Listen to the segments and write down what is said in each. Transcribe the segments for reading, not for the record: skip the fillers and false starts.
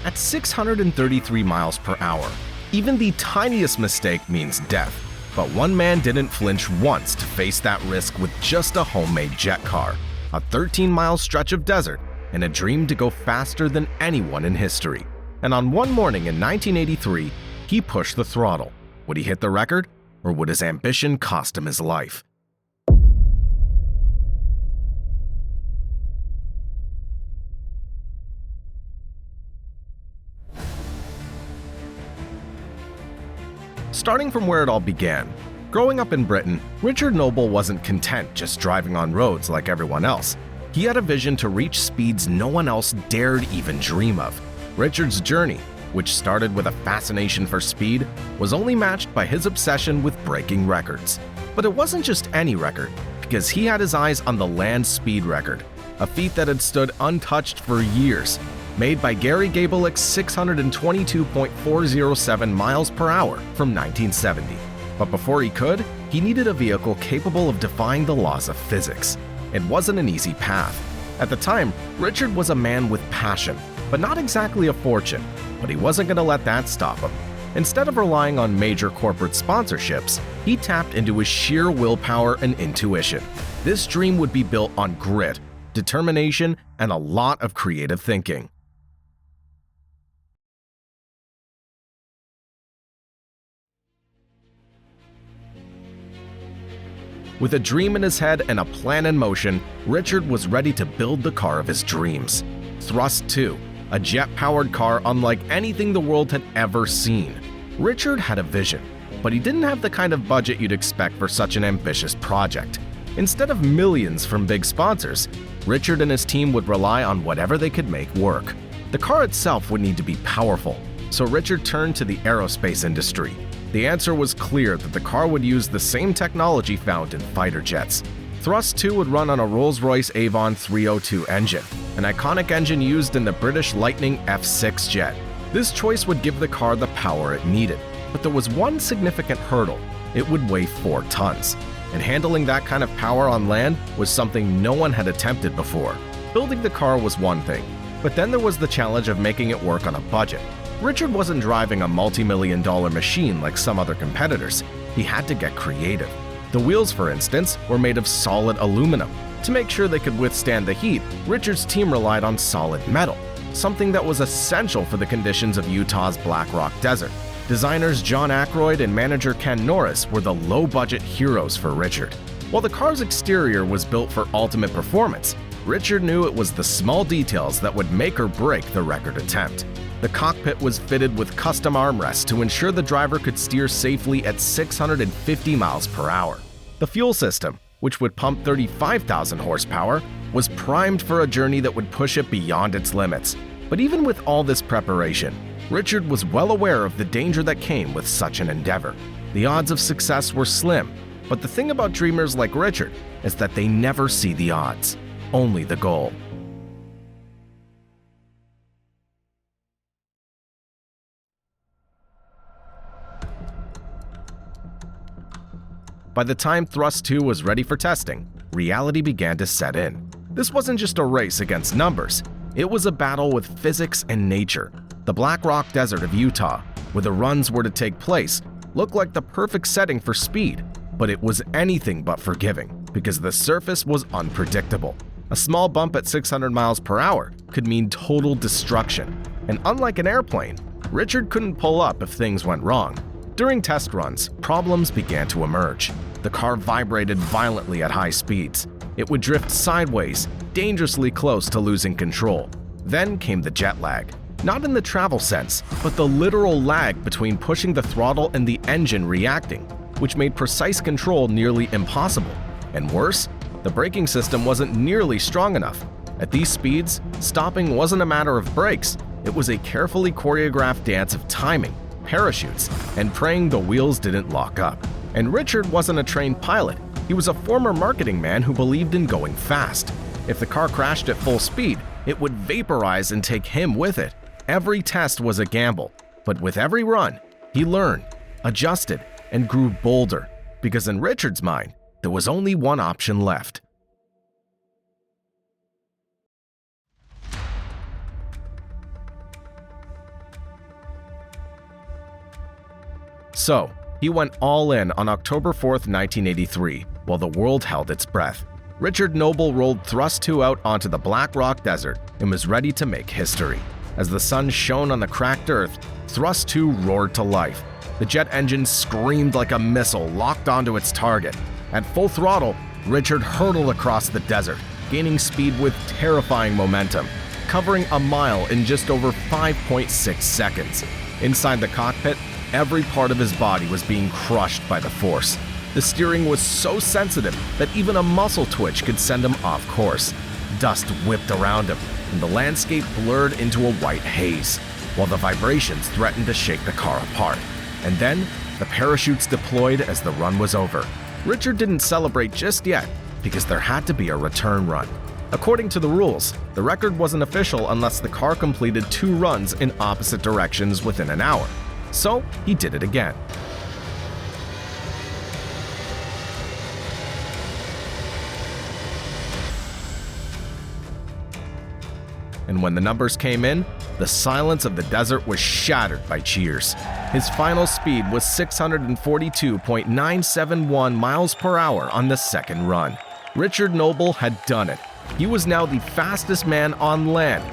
At 633 miles per hour, even the tiniest mistake means death. But one man didn't flinch once to face that risk with just a homemade jet car, a 13-mile stretch of desert, and a dream to go faster than anyone in history. And on one morning in 1983, he pushed the throttle. Would he hit the record, or would his ambition cost him his life? Starting from where it all began, growing up in Britain, Richard Noble wasn't content just driving on roads like everyone else. He had a vision to reach speeds no one else dared even dream of. Richard's journey, which started with a fascination for speed, was only matched by his obsession with breaking records. But it wasn't just any record, because he had his eyes on the land speed record, a feat that had stood untouched for years, made by Gary Gabelick's 622.407 miles per hour from 1970. But before he could, he needed a vehicle capable of defying the laws of physics. It wasn't an easy path. At the time, Richard was a man with passion, but not exactly a fortune. But he wasn't going to let that stop him. Instead of relying on major corporate sponsorships, he tapped into his sheer willpower and intuition. This dream would be built on grit, determination, and a lot of creative thinking. With a dream in his head and a plan in motion, Richard was ready to build the car of his dreams. Thrust 2, a jet-powered car unlike anything the world had ever seen. Richard had a vision, but he didn't have the kind of budget you'd expect for such an ambitious project. Instead of millions from big sponsors, Richard and his team would rely on whatever they could make work. The car itself would need to be powerful, so Richard turned to the aerospace industry. The answer was clear that the car would use the same technology found in fighter jets. Thrust 2 would run on a Rolls-Royce Avon 302 engine, an iconic engine used in the British Lightning F6 jet. This choice would give the car the power it needed, but there was one significant hurdle: it would weigh 4 tons. And handling that kind of power on land was something no one had attempted before. Building the car was one thing, but then there was the challenge of making it work on a budget. Richard wasn't driving a multi-million-dollar machine like some other competitors. He had to get creative. The wheels, for instance, were made of solid aluminum. To make sure they could withstand the heat, Richard's team relied on solid metal, something that was essential for the conditions of Utah's Black Rock Desert. Designers John Aykroyd and manager Ken Norris were the low-budget heroes for Richard. While the car's exterior was built for ultimate performance, Richard knew it was the small details that would make or break the record attempt. The cockpit was fitted with custom armrests to ensure the driver could steer safely at 650 miles per hour. The fuel system, which would pump 35,000 horsepower, was primed for a journey that would push it beyond its limits. But even with all this preparation, Richard was well aware of the danger that came with such an endeavor. The odds of success were slim, but the thing about dreamers like Richard is that they never see the odds, only the goal. By the time Thrust 2 was ready for testing, reality began to set in. This wasn't just a race against numbers, it was a battle with physics and nature. The Black Rock Desert of Utah, where the runs were to take place, looked like the perfect setting for speed, but it was anything but forgiving because the surface was unpredictable. A small bump at 600 miles per hour could mean total destruction, and unlike an airplane, Richard couldn't pull up if things went wrong. During test runs, problems began to emerge. The car vibrated violently at high speeds. It would drift sideways, dangerously close to losing control. Then came the jet lag. Not in the travel sense, but the literal lag between pushing the throttle and the engine reacting, which made precise control nearly impossible. And worse, the braking system wasn't nearly strong enough. At these speeds, stopping wasn't a matter of brakes. It was a carefully choreographed dance of timing, parachutes, and praying the wheels didn't lock up. And Richard wasn't a trained pilot. He was a former marketing man who believed in going fast. If the car crashed at full speed, it would vaporize and take him with it. Every test was a gamble, but with every run, he learned, adjusted, and grew bolder, because in Richard's mind, there was only one option left. So, he went all in on October 4th, 1983, while the world held its breath. Richard Noble rolled Thrust 2 out onto the Black Rock Desert and was ready to make history. As the sun shone on the cracked earth, Thrust 2 roared to life. The jet engine screamed like a missile locked onto its target. At full throttle, Richard hurtled across the desert, gaining speed with terrifying momentum, covering a mile in just over 5.6 seconds. Inside the cockpit, every part of his body was being crushed by the force. The steering was so sensitive that even a muscle twitch could send him off course. Dust whipped around him, and the landscape blurred into a white haze, while the vibrations threatened to shake the car apart. And then, the parachutes deployed as the run was over. Richard didn't celebrate just yet, because there had to be a return run. According to the rules, the record wasn't official unless the car completed 2 runs in opposite directions within an hour. So, he did it again. And when the numbers came in, the silence of the desert was shattered by cheers. His final speed was 642.971 miles per hour on the second run. Richard Noble had done it. He was now the fastest man on land.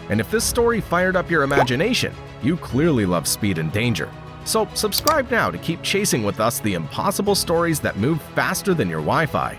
And if this story fired up your imagination, you clearly love speed and danger. So subscribe now to keep chasing with us the impossible stories that move faster than your Wi-Fi.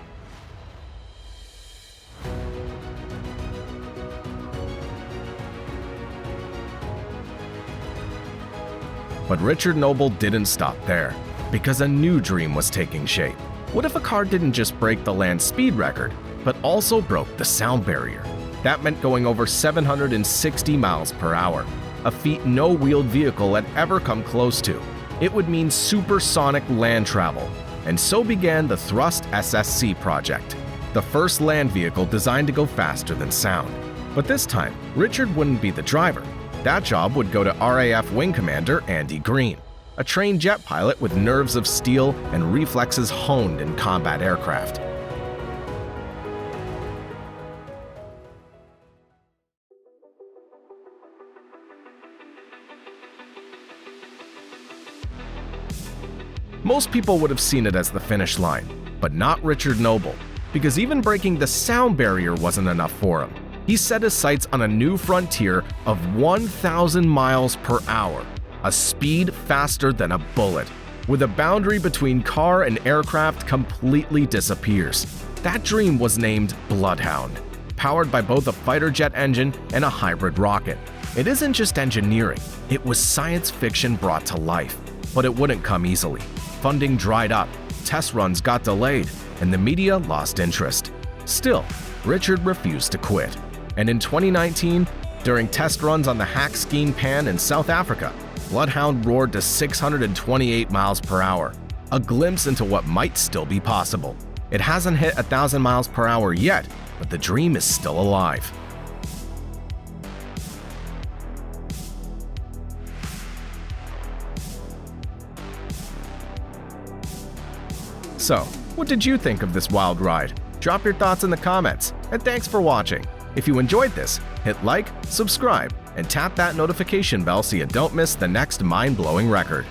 But Richard Noble didn't stop there, because a new dream was taking shape. What if a car didn't just break the land speed record, but also broke the sound barrier? That meant going over 760 miles per hour, a feat no wheeled vehicle had ever come close to. It would mean supersonic land travel, and so began the Thrust SSC project, the first land vehicle designed to go faster than sound. But this time, Richard wouldn't be the driver. That job would go to RAF Wing Commander Andy Green, a trained jet pilot with nerves of steel and reflexes honed in combat aircraft. Most people would have seen it as the finish line, but not Richard Noble, because even breaking the sound barrier wasn't enough for him. He set his sights on a new frontier of 1,000 miles per hour, a speed faster than a bullet, where the boundary between car and aircraft completely disappears. That dream was named Bloodhound, powered by both a fighter jet engine and a hybrid rocket. It isn't just engineering, it was science fiction brought to life, but it wouldn't come easily. Funding dried up, test runs got delayed, and the media lost interest. Still, Richard refused to quit. And in 2019, during test runs on the Hakskeen Pan in South Africa, Bloodhound roared to 628 miles per hour, a glimpse into what might still be possible. It hasn't hit 1,000 miles per hour yet, but the dream is still alive. So, what did you think of this wild ride? Drop your thoughts in the comments, and thanks for watching. If you enjoyed this, hit like, subscribe, and tap that notification bell so you don't miss the next mind-blowing record.